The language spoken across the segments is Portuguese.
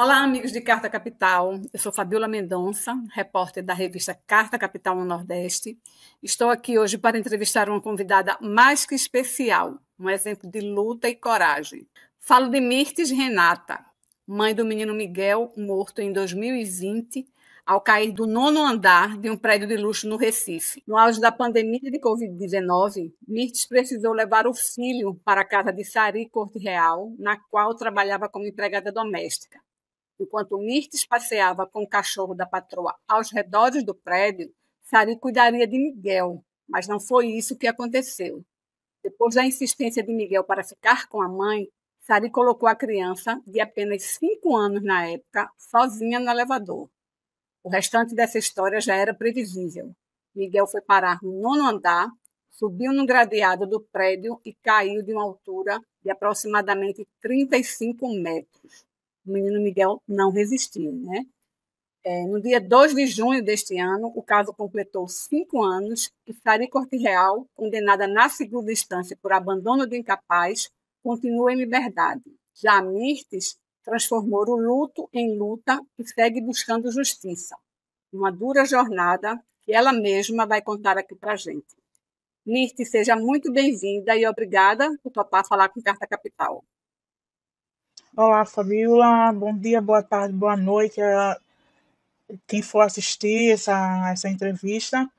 Olá, amigos de Carta Capital. Eu sou Fabiola Mendonça, repórter da revista Carta Capital no Nordeste. Estou aqui hoje para entrevistar uma convidada mais que especial, um exemplo de luta e coragem. Falo de Mirtes Renata, mãe do menino Miguel, morto em 2020, ao cair do nono andar de um prédio de luxo no Recife. No auge da pandemia de Covid-19, Mirtes precisou levar o filho para a casa de Sari Corte Real, na qual trabalhava como empregada doméstica. Enquanto Mirtes passeava com o cachorro da patroa aos redores do prédio, Sari cuidaria de Miguel, mas não foi isso que aconteceu. Depois da insistência de Miguel para ficar com a mãe, Sari colocou a criança, de apenas 5 anos na época, sozinha no elevador. O restante dessa história já era previsível. Miguel foi parar no nono andar, subiu no gradeado do prédio e caiu de uma altura de aproximadamente 35 metros. O menino Miguel não resistiu, né? No dia 2 de junho deste ano, o caso completou 5 anos e Sari Corte Real, condenada na segunda instância por abandono de incapaz, continua em liberdade. Já Mirtes transformou o luto em luta e segue buscando justiça. Uma dura jornada que ela mesma vai contar aqui para a gente. Mirtes, seja muito bem-vinda e obrigada por topar falar com Carta Capital. Olá, Fabiola. Bom dia, boa tarde, boa noite a quem for assistir essa entrevista.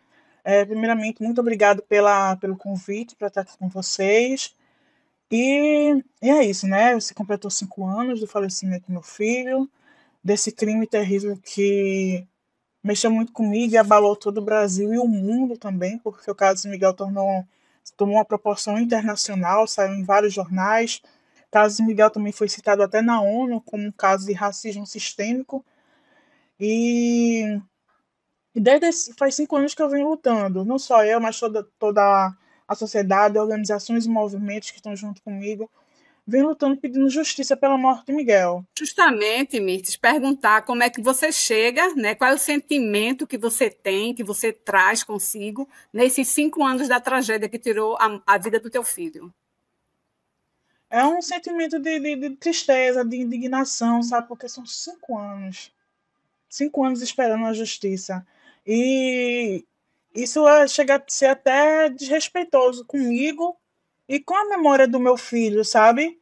Primeiramente, muito obrigado pelo convite para estar aqui com vocês. E é isso, né? Você completou 5 anos do falecimento do meu filho, desse crime terrível que mexeu muito comigo e abalou todo o Brasil e o mundo também, porque o caso de Miguel tomou uma proporção internacional, saiu em vários jornais. O caso de Miguel também foi citado até na ONU como um caso de racismo sistêmico. E, faz 5 anos que eu venho lutando, não só eu, mas toda a sociedade, organizações e movimentos que estão junto comigo, vem lutando pedindo justiça pela morte de Miguel. Justamente, Mirtes, perguntar como é que você chega, né? Qual é o sentimento que você tem, que você traz consigo nesses 5 anos da tragédia que tirou a vida do teu filho. É um sentimento de tristeza, de indignação, sabe? Porque são 5 anos. 5 anos esperando a justiça. E isso chega a ser até desrespeitoso comigo e com a memória do meu filho, sabe?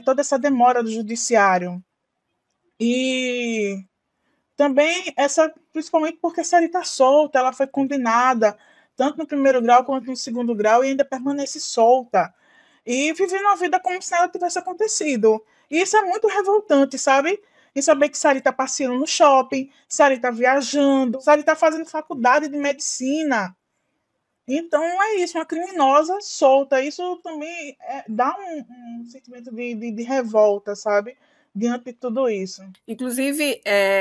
Toda essa demora do judiciário. E também principalmente porque a Sari está solta, ela foi condenada, tanto no primeiro grau quanto no segundo grau, e ainda permanece solta. E vivendo a vida como se nada tivesse acontecido. E isso é muito revoltante, sabe? E saber que Sari está passeando no shopping, Sari está viajando, Sari está fazendo faculdade de medicina. Então é isso, uma criminosa solta. Isso também dá um sentimento de revolta, sabe? Diante de tudo isso. Inclusive,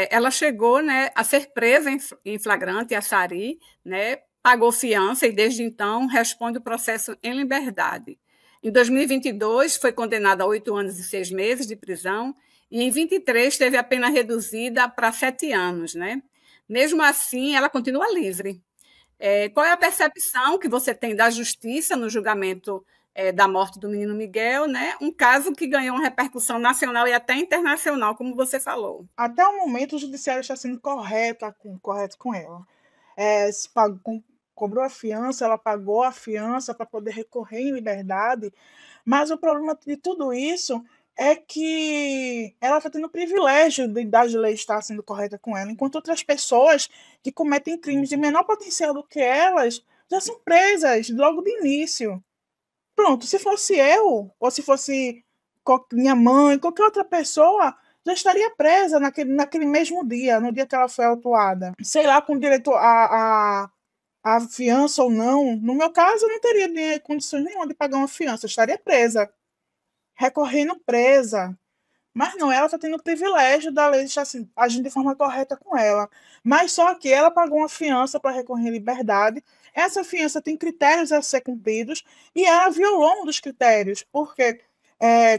ela chegou, né, a ser presa em flagrante, a Sari, né, pagou fiança e, desde então, responde o processo em liberdade. Em 2022, foi condenada a 8 anos e 6 meses de prisão e, em 23, teve a pena reduzida para 7 anos. Né? Mesmo assim, ela continua livre. Qual é a percepção que você tem da justiça no julgamento da morte do menino Miguel, né? Um caso que ganhou uma repercussão nacional e até internacional, como você falou. Até o momento, o judiciário está sendo correto com ela. Se pagou, cobrou a fiança, ela pagou a fiança para poder recorrer em liberdade, mas o problema de tudo isso é que ela está tendo o privilégio das leis estar sendo correta com ela, enquanto outras pessoas que cometem crimes de menor potencial do que elas já são presas logo de início. Pronto, se fosse eu, ou se fosse minha mãe, qualquer outra pessoa, já estaria presa naquele mesmo dia, no dia que ela foi autuada. Sei lá, com direito a fiança ou não. No meu caso, eu não teria condições nenhuma de pagar uma fiança, eu estaria presa, recorrendo presa. Mas não, ela está tendo o privilégio da lei estar assim, agindo de forma correta com ela. Mas só que ela pagou uma fiança para recorrer em liberdade. Essa fiança tem critérios a ser cumpridos e ela violou um dos critérios, porque,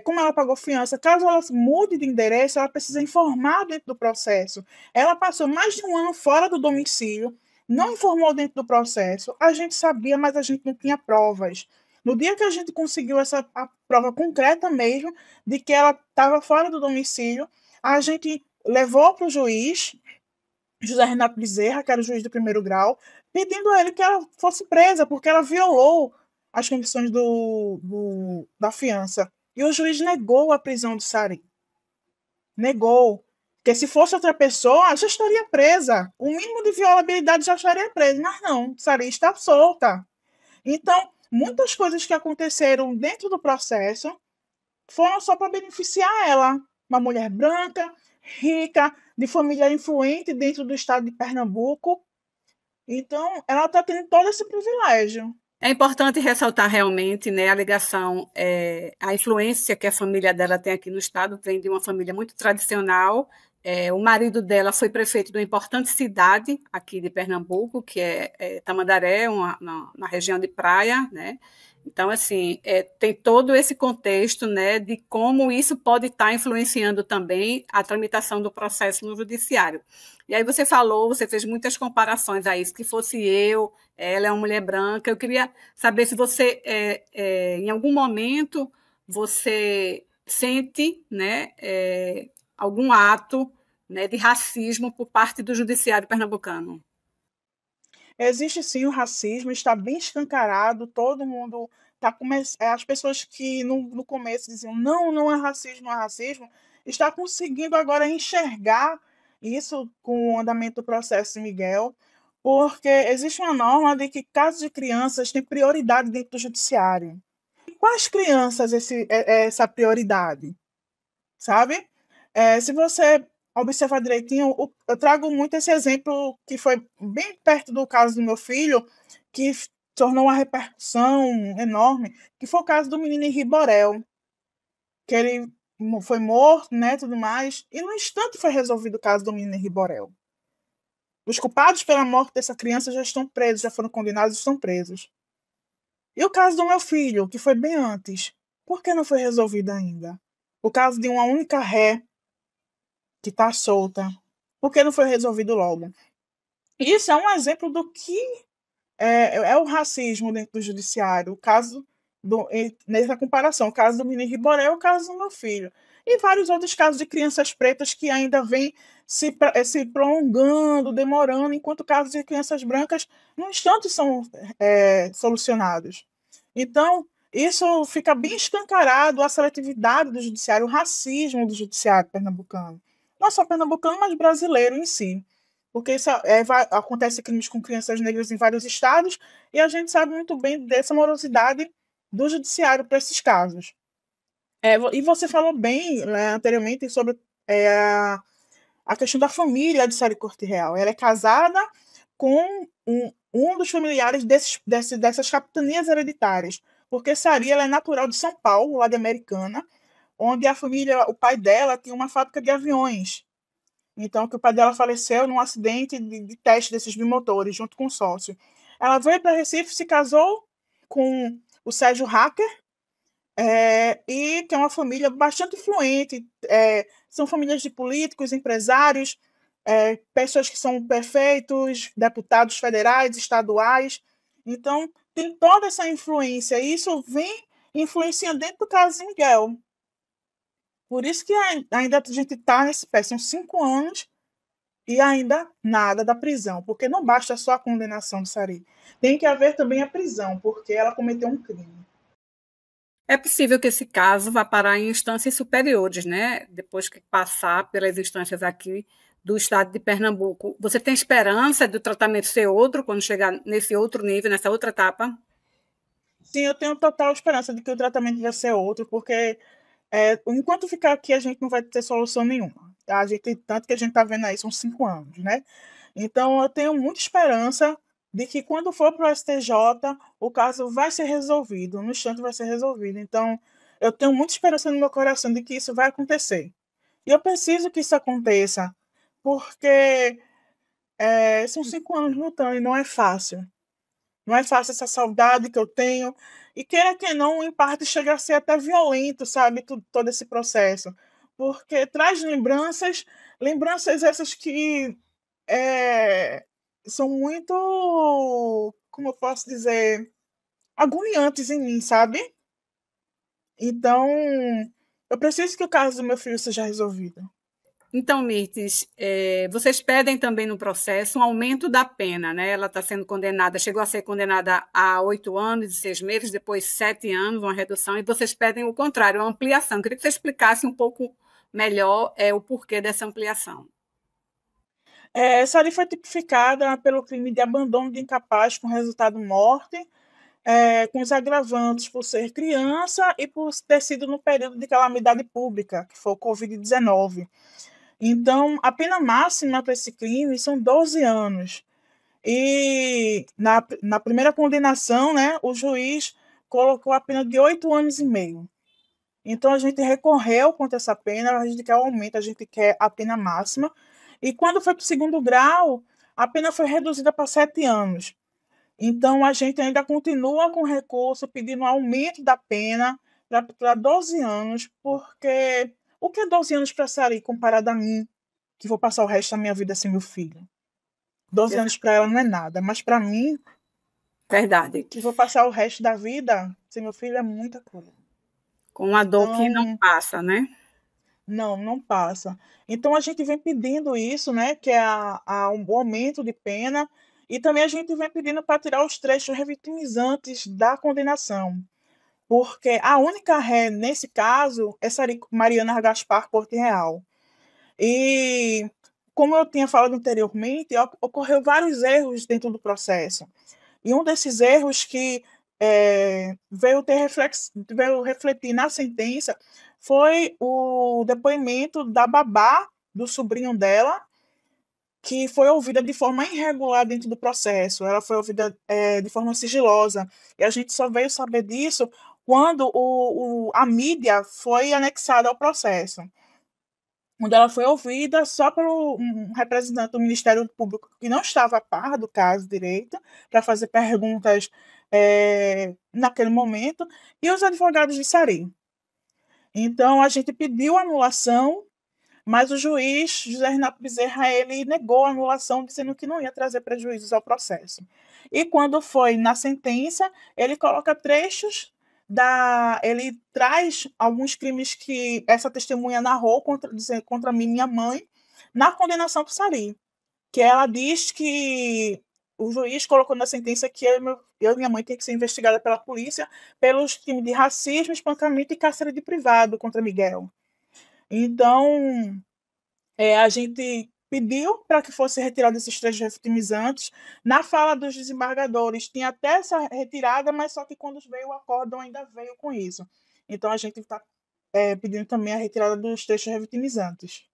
como ela pagou fiança, caso ela mude de endereço, ela precisa informar dentro do processo. Ela passou mais de um ano fora do domicílio, não informou dentro do processo. A gente sabia, mas a gente não tinha provas. No dia que a gente conseguiu a prova concreta mesmo de que ela estava fora do domicílio, A gente levou para o juiz, José Renato Bezerra, que era o juiz do primeiro grau, pedindo a ele que ela fosse presa, porque ela violou as condições da fiança. E o juiz negou a prisão de Sari. Negou. Porque se fosse outra pessoa, já estaria presa. O mínimo de violabilidade já estaria presa. Mas não, Sari está solta. Então, muitas coisas que aconteceram dentro do processo foram só para beneficiar ela. Uma mulher branca, rica, de família influente dentro do estado de Pernambuco. Então, ela está tendo todo esse privilégio. É importante ressaltar realmente, né, a ligação, a influência que a família dela tem aqui no estado, vem de uma família muito tradicional. O marido dela foi prefeito de uma importante cidade aqui de Pernambuco, que é Tamandaré, na região de praia, né? Então, assim, tem todo esse contexto, né, de como isso pode estar influenciando também a tramitação do processo no judiciário. E aí você fez muitas comparações a isso, que fosse eu, ela é uma mulher branca. Eu queria saber se você, em algum momento, você sente, né, algum ato, né, de racismo por parte do judiciário pernambucano. Existe sim o racismo, está bem escancarado, todo mundo está começando. As pessoas que no começo diziam não, não é racismo, não é racismo, está conseguindo agora enxergar isso com o andamento do processo Miguel, porque existe uma norma de que casos de crianças têm prioridade dentro do judiciário. E quais crianças essa prioridade? Sabe? Se você observar direitinho, eu trago muito esse exemplo que foi bem perto do caso do meu filho, que tornou uma repercussão enorme, que foi o caso do menino Henri Borel, que ele foi morto, né, tudo mais, e no instante foi resolvido o caso do menino Henri Borel. Os culpados pela morte dessa criança já estão presos, já foram condenados e estão presos. E o caso do meu filho, que foi bem antes, por que não foi resolvido ainda? O caso de uma única ré que está solta. Por que não foi resolvido logo? Isso é um exemplo do que é o racismo dentro do judiciário. O caso nessa comparação, o caso do menino Riboré é o caso do meu filho. E vários outros casos de crianças pretas que ainda vêm se prolongando, demorando, enquanto casos de crianças brancas, no instante, são solucionados. Então, isso fica bem escancarado a seletividade do judiciário, o racismo do judiciário pernambucano. Não só pernambucano, mas brasileiro em si. Porque acontece crimes com crianças negras em vários estados e a gente sabe muito bem dessa morosidade do judiciário para esses casos. E você falou bem, né, anteriormente sobre a questão da família de Sari Corte Real. Ela é casada com um dos familiares dessas capitanias hereditárias, porque Sari ela é natural de São Paulo, lá de Americana, onde a família, o pai dela tinha uma fábrica de aviões. Então, que o pai dela faleceu num acidente de teste desses bimotores, junto com o sócio. Ela veio para Recife, se casou com o Sérgio Hacker, e tem uma família bastante influente. São famílias de políticos, empresários, pessoas que são prefeitos, deputados federais, estaduais. Então, tem toda essa influência. E isso vem influenciando dentro do caso de Miguel. Por isso que ainda a gente está nesse pé. São 5 anos e ainda nada da prisão, porque não basta só a condenação de Sari. Tem que haver também a prisão, porque ela cometeu um crime. É possível que esse caso vá parar em instâncias superiores, né? Depois que passar pelas instâncias aqui do estado de Pernambuco. Você tem esperança do tratamento ser outro quando chegar nesse outro nível, nessa outra etapa? Sim, eu tenho total esperança de que o tratamento vai ser outro, porque enquanto ficar aqui, a gente não vai ter solução nenhuma. Tanto que a gente está vendo aí, são 5 anos, né? Então, eu tenho muita esperança de que quando for para o STJ, o caso vai ser resolvido, no instante vai ser resolvido. Então, eu tenho muita esperança no meu coração de que isso vai acontecer. E eu preciso que isso aconteça, porque são 5 anos lutando e não é fácil. Não é fácil essa saudade que eu tenho. E queira que não, em parte chega a ser até violento, sabe, todo esse processo. Porque traz lembranças, lembranças essas que são muito, como eu posso dizer, agoniantes em mim, sabe? Então, eu preciso que o caso do meu filho seja resolvido. Então, Mirtes, vocês pedem também no processo um aumento da pena, né? Ela está sendo condenada, chegou a ser condenada a 8 anos e 6 meses, depois 7 anos, uma redução, e vocês pedem o contrário, uma ampliação. Queria que você explicasse um pouco melhor o porquê dessa ampliação. Sari foi tipificada pelo crime de abandono de incapaz com resultado morte, com os agravantes por ser criança e por ter sido no período de calamidade pública, que foi o Covid-19. Então, a pena máxima para esse crime são 12 anos. E na primeira condenação, né, o juiz colocou a pena de 8 anos e meio. Então, a gente recorreu contra essa pena, a gente quer o aumento, a gente quer a pena máxima. E quando foi para o segundo grau, a pena foi reduzida para 7 anos. Então, a gente ainda continua com recurso pedindo aumento da pena para 12 anos, porque o que é 12 anos para Sari comparado a mim, que vou passar o resto da minha vida sem meu filho? 12 anos para ela não é nada, mas para mim, Verdade. que vou passar o resto da vida sem meu filho, é muita coisa. Com uma dor que não Então, passa, né? não passa. Então, a gente vem pedindo isso, né, que é um aumento de pena, e também a gente vem pedindo para tirar os trechos revitimizantes da condenação, porque a única ré, nesse caso, é Mariana Gaspar Corte Real. E, como eu tinha falado anteriormente, ocorreu vários erros dentro do processo. E um desses erros que veio refletir na sentença foi o depoimento da babá do sobrinho dela, que foi ouvida de forma irregular dentro do processo. Ela foi ouvida de forma sigilosa. E a gente só veio saber disso quando a mídia foi anexada ao processo, onde ela foi ouvida só pelo um representante do Ministério Público que não estava a par do caso direito, para fazer perguntas naquele momento, e os advogados de Sari. Então, a gente pediu anulação, mas o juiz, José Renato Bezerra, ele negou a anulação, dizendo que não ia trazer prejuízos ao processo. E quando foi na sentença, ele coloca trechos ele traz alguns crimes que essa testemunha narrou contra mim e minha mãe na condenação do Sari, que ela diz que o juiz colocou na sentença que eu e minha mãe tem que ser investigada pela polícia pelos crimes de racismo, espancamento e cárcere de privado contra Miguel. Então, a gente pediu para que fosse retirado esses trechos revitimizantes. Na fala dos desembargadores, tinha até essa retirada, mas só que quando veio o acórdão ainda veio com isso. Então, a gente está pedindo também a retirada dos trechos revitimizantes.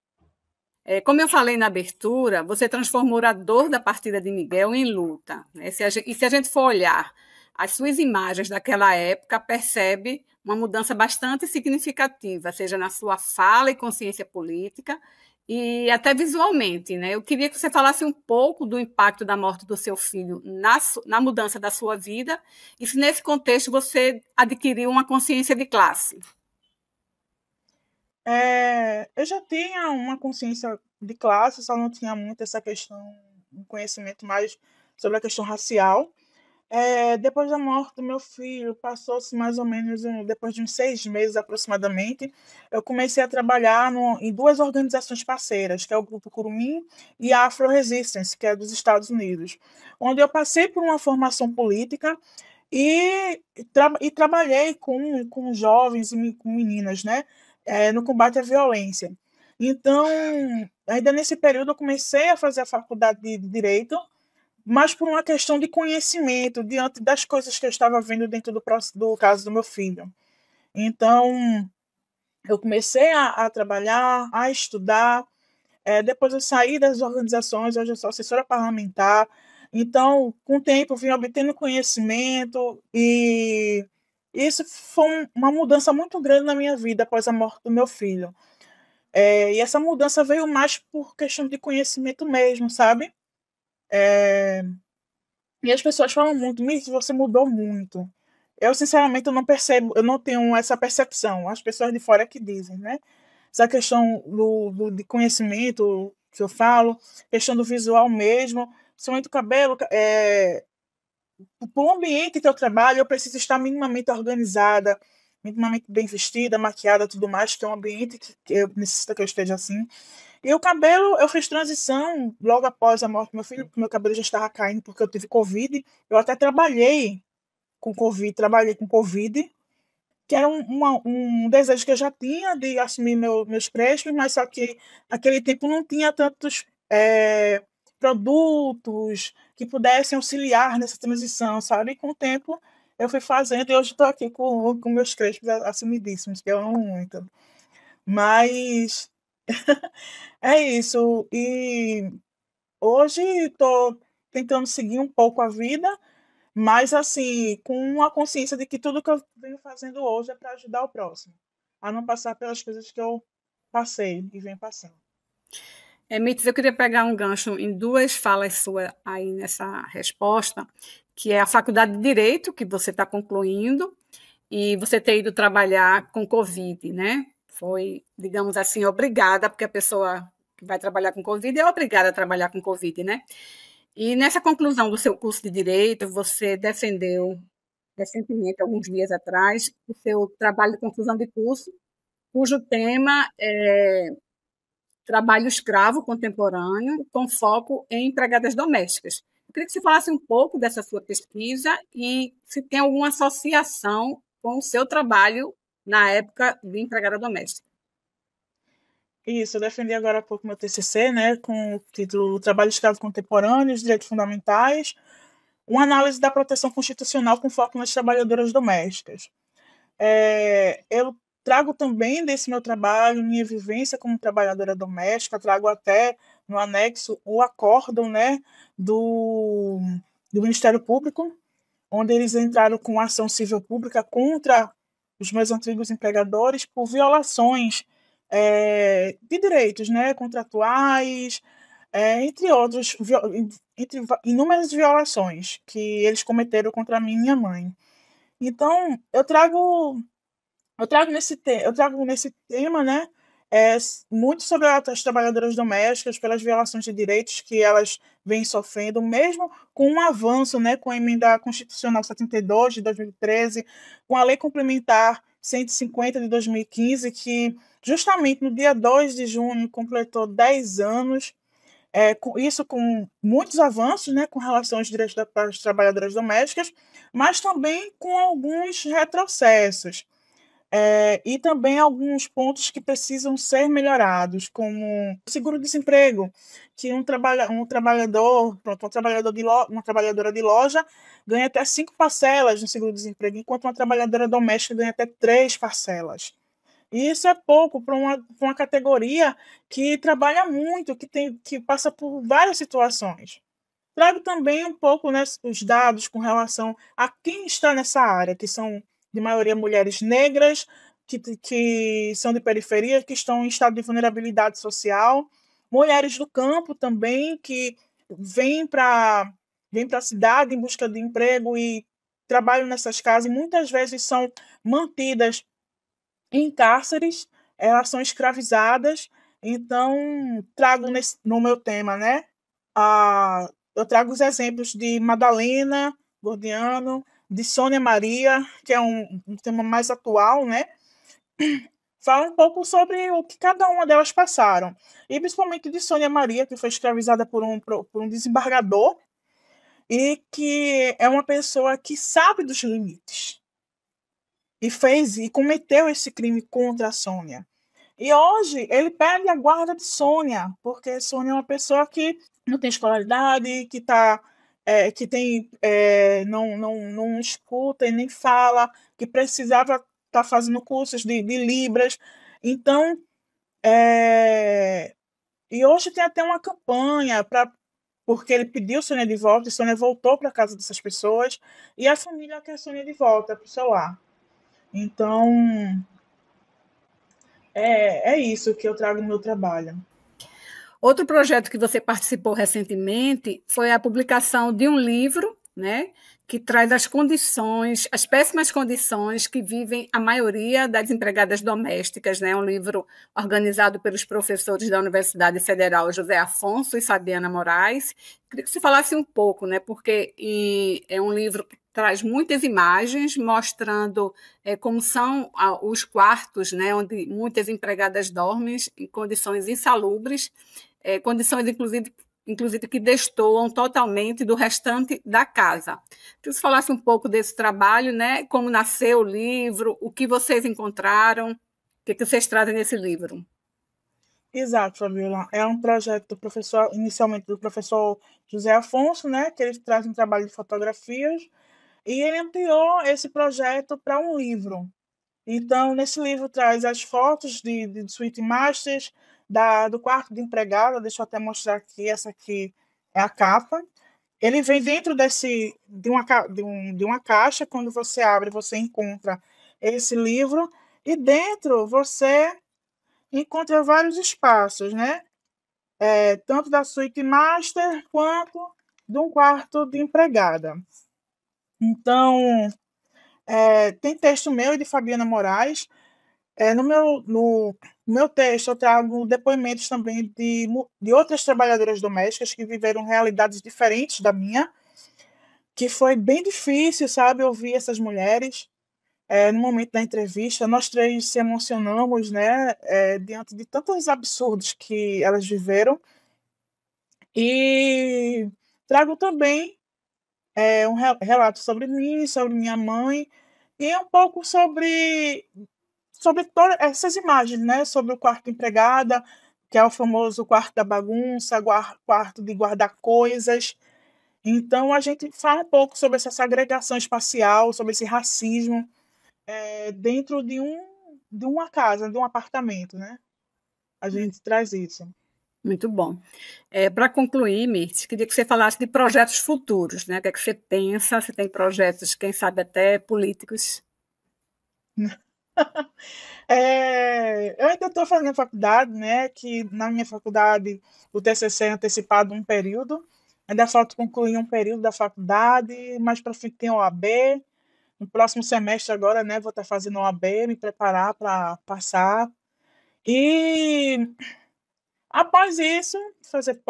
Como eu falei na abertura, você transformou a dor da partida de Miguel em luta, né? E se a gente for olhar as suas imagens daquela época, percebe uma mudança bastante significativa, seja na sua fala e consciência política, e até visualmente, né? Eu queria que você falasse um pouco do impacto da morte do seu filho na mudança da sua vida, e se nesse contexto você adquiriu uma consciência de classe. Eu já tinha uma consciência de classe, só não tinha muito essa questão, um conhecimento mais sobre a questão racial. Depois da morte do meu filho, passou-se mais ou menos depois de uns 6 meses aproximadamente, eu comecei a trabalhar em duas organizações parceiras, que é o Grupo Curumim e a Afro Resistance, que é dos Estados Unidos, onde eu passei por uma formação política e trabalhei com jovens e com meninas, né, no combate à violência. Então, ainda nesse período, eu comecei a fazer a faculdade de Direito, mas por uma questão de conhecimento, diante das coisas que eu estava vendo dentro do caso do meu filho. Então, eu comecei a trabalhar, a estudar, depois eu saí das organizações, hoje eu sou assessora parlamentar. Então, com o tempo, eu vim obtendo conhecimento e isso foi uma mudança muito grande na minha vida após a morte do meu filho. E essa mudança veio mais por questão de conhecimento mesmo, sabe? E as pessoas falam muito, Mirth, você mudou muito. Eu, sinceramente, eu não percebo, eu não tenho essa percepção. As pessoas de fora que dizem, né? Essa questão de conhecimento que eu falo, questão do visual mesmo, principalmente do cabelo, para o ambiente que eu trabalho, eu preciso estar minimamente organizada, minimamente bem vestida, maquiada, tudo mais, que é um ambiente que eu necessito que eu esteja assim. E o cabelo, eu fiz transição logo após a morte do meu filho, porque meu cabelo já estava caindo porque eu tive Covid. Eu até trabalhei com Covid, que era um desejo que eu já tinha de assumir meus crespos, mas só que naquele tempo não tinha tantos produtos que pudessem auxiliar nessa transição, sabe? E com o tempo eu fui fazendo e hoje estou aqui com meus crespos assumidíssimos, que eu amo muito. Mas é isso. E hoje estou tentando seguir um pouco a vida, mas assim, com a consciência de que tudo que eu venho fazendo hoje é para ajudar o próximo, a não passar pelas coisas que eu passei e venho passando. Mites, eu queria pegar um gancho em duas falas suas aí nessa resposta, que é a faculdade de Direito, que você está concluindo, e você ter ido trabalhar com Covid, né? Foi, digamos assim, obrigada, porque a pessoa que vai trabalhar com Covid é obrigada a trabalhar com Covid, né? E nessa conclusão do seu curso de Direito, você defendeu recentemente, alguns dias atrás, o seu trabalho de conclusão de curso, cujo tema é trabalho escravo contemporâneo, com foco em empregadas domésticas. Eu queria que você falasse um pouco dessa sua pesquisa e se tem alguma associação com o seu trabalho na época de empregada doméstica. Isso, eu defendi agora há pouco meu TCC, né, com o título Trabalho Escravo Contemporâneo, os Direitos Fundamentais, uma análise da proteção constitucional com foco nas trabalhadoras domésticas. Eu trago também desse meu trabalho, minha vivência como trabalhadora doméstica, trago até no anexo o acórdão, né, do Ministério Público, onde eles entraram com ação civil pública contra os meus antigos empregadores por violações de direitos, né, contratuais, entre outros, entre inúmeras violações que eles cometeram contra mim e minha mãe. Então, eu trago nesse tema, né, muito sobre as trabalhadoras domésticas, pelas violações de direitos que elas vêm sofrendo, mesmo com um avanço, né, com a emenda constitucional 72 de 2013, com a lei complementar 150 de 2015, que justamente no dia 2 de junho completou 10 anos, isso com muitos avanços, né, com relação aos direitos das trabalhadoras domésticas, mas também com alguns retrocessos. E também alguns pontos que precisam ser melhorados, como o seguro-desemprego, que um trabalhador, pronto, uma trabalhadora de loja ganha até 5 parcelas no seguro-desemprego, enquanto uma trabalhadora doméstica ganha até 3 parcelas. E isso é pouco para uma categoria que trabalha muito, que passa por várias situações. Trago também um pouco, né, os dados com relação a quem está nessa área, que são de maioria mulheres negras, que são de periferia, que estão em estado de vulnerabilidade social, mulheres do campo também, que vêm para a cidade em busca de emprego e trabalham nessas casas, e muitas vezes são mantidas em cárceres, elas são escravizadas. Então, trago no meu tema, né? Eu trago os exemplos de Madalena Gordiano, de Sônia Maria, que é um tema mais atual, né? Fala um pouco sobre o que cada uma delas passaram. E principalmente de Sônia Maria, que foi escravizada por um desembargador e que é uma pessoa que sabe dos limites e cometeu esse crime contra a Sônia. E hoje ele perde a guarda de Sônia, porque Sônia é uma pessoa que não tem escolaridade, que tem, não escuta e nem fala, que precisava estar fazendo cursos de Libras. Então, e hoje tem até uma campanha porque ele pediu Sônia de volta, e Sônia voltou para a casa dessas pessoas, e a família quer Sônia de volta para o seu lar. Então, é isso que eu trago no meu trabalho. Outro projeto que você participou recentemente foi a publicação de um livro, né, que traz as condições, as péssimas condições que vivem a maioria das empregadas domésticas, né, um livro organizado pelos professores da Universidade Federal José Afonso e Fabiana Moraes. Queria que você falasse um pouco, né, porque é um livro que traz muitas imagens mostrando como são os quartos, né, onde muitas empregadas dormem em condições insalubres, condições inclusive que destoam totalmente do restante da casa. Que você falasse um pouco desse trabalho, né, como nasceu o livro, o que vocês encontraram, o que vocês trazem nesse livro. Exato, Fabiola. É um projeto do professor, inicialmente do professor José Afonso, né, que ele traz um trabalho de fotografias, e ele ampliou esse projeto para um livro. Então, nesse livro traz as fotos de suíte masters, do quarto de empregada, deixa eu até mostrar aqui, essa aqui é a capa. Ele vem dentro de uma caixa, quando você abre, você encontra esse livro, e dentro você encontra vários espaços, né? Tanto da suíte master quanto de um quarto de empregada. Então, tem texto meu e de Fabiana Moraes. No meu texto, eu trago depoimentos também de outras trabalhadoras domésticas que viveram realidades diferentes da minha, que foi bem difícil, sabe, ouvir essas mulheres. No momento da entrevista, nós três se emocionamos, né, diante de tantos absurdos que elas viveram. E trago também um relato sobre mim, sobre minha mãe, e um pouco sobre todas essas imagens, né? Sobre o quarto empregada, que é o famoso quarto da bagunça, quarto de guardar coisas. Então, a gente fala um pouco sobre essa segregação espacial, sobre esse racismo dentro de uma casa, de um apartamento, né? A gente traz isso. Muito bom. Para concluir, Mirth, queria que você falasse de projetos futuros, né? O que é que você pensa? Você tem projetos, quem sabe até políticos? Eu ainda estou fazendo faculdade, né? Que na minha faculdade o TCC é antecipado um período. Ainda falta concluir um período da faculdade, mais para frente tem OAB. No próximo semestre agora, né? Vou estar fazendo OAB, me preparar para passar. E após isso, fazer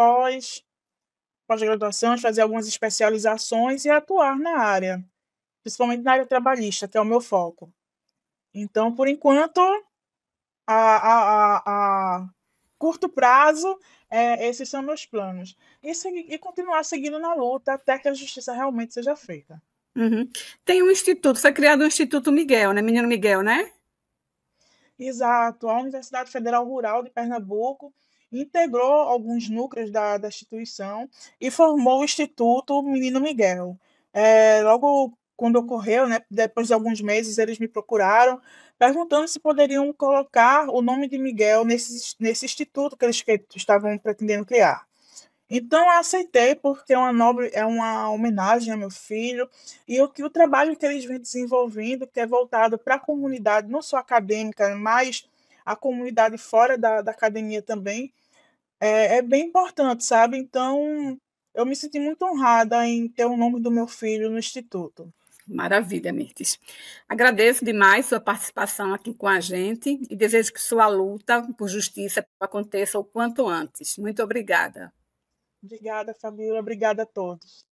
pós-graduação, fazer algumas especializações e atuar na área, principalmente na área trabalhista, que é o meu foco. Então, por enquanto, a curto prazo, esses são meus planos. E continuar seguindo na luta até que a justiça realmente seja feita. Uhum. Tem um instituto, foi criado o Instituto Miguel, né? Menino Miguel, né? Exato. A Universidade Federal Rural de Pernambuco integrou alguns núcleos da instituição e formou o Instituto Menino Miguel. Logo quando ocorreu, né, depois de alguns meses, eles me procuraram perguntando se poderiam colocar o nome de Miguel nesse instituto que eles estavam pretendendo criar. Então eu aceitei porque é uma homenagem ao meu filho e o trabalho que eles vêm desenvolvendo, que é voltado para a comunidade, não só acadêmica, mas a comunidade fora da academia também, é bem importante, sabe? Então eu me senti muito honrada em ter o nome do meu filho no Instituto. Maravilha, Mirtes. Agradeço demais sua participação aqui com a gente e desejo que sua luta por justiça aconteça o quanto antes. Muito obrigada. Obrigada, Fabíola. Obrigada a todos.